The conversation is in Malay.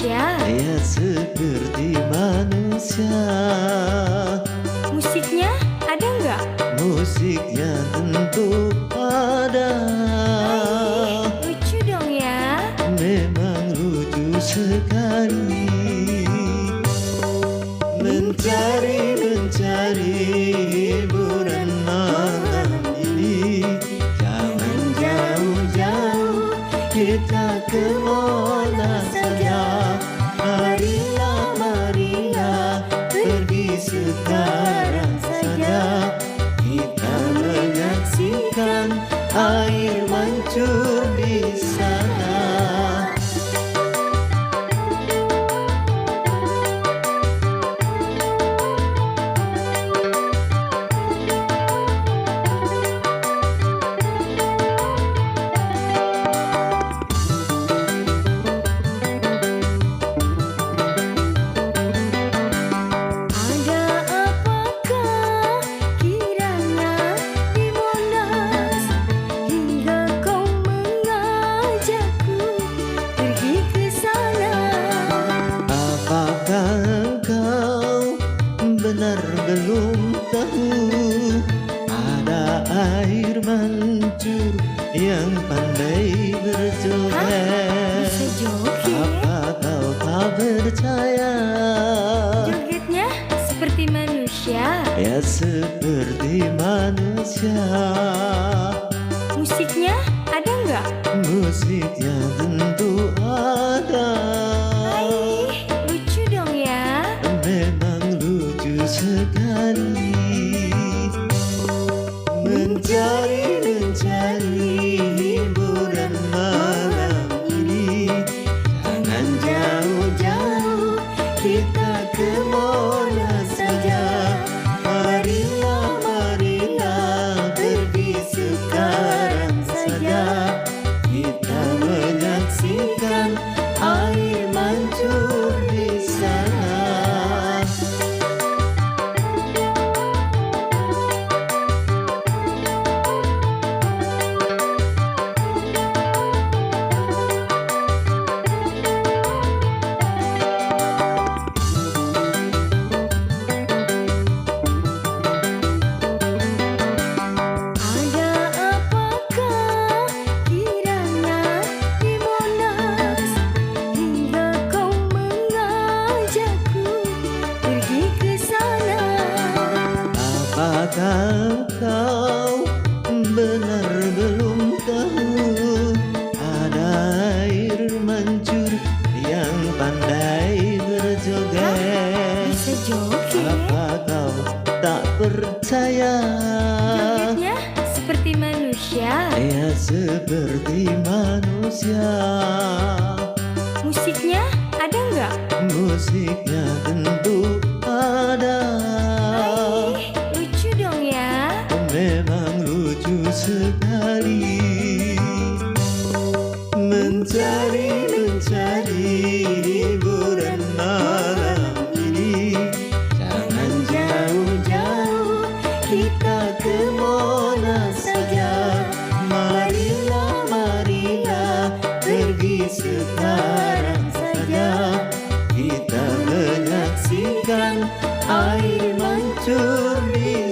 manusia? Ya seperti manusia. Musiknya ada nggak? Musiknya tentu ada. Lucu dong ya. Memang lucu sekali. Mencari hiburan malam ini. Jangan jauh-jauh, kita ke Monas saja. Marilah, pergi sekarang saja. Kita menyaksikan air mancur di sana. Benar belum tahu ada air mancur yang pandai berjoget. Bisa joget? Apa kau tak percaya? Jogetnya seperti manusia. Ya seperti manusia. Musiknya ada nggak? Musiknya tentu ada. Lucu dong ya. Memang lucu sekali. Mencari hiburan malam ini. Jangan jauh-jauh, kita ke Monas saja. Marilah, pergi sekarang saja. Kita menyaksikan air mancur di sana. Apakah kau benar belum tahu ada air mancur yang pandai berjoget? Bisa joget? Apa kau tak percaya? Jogetnya seperti manusia. Ya seperti manusia. Musiknya ada nggak? Musiknya tentu ada. Lucu dong ya. Memang lucu sekali. Mencari hiburan malam ini. Jangan jauh-jauh, kita ke Monas saja. Marilah, pergi sekarang saja. Kita menyaksikan air mancur di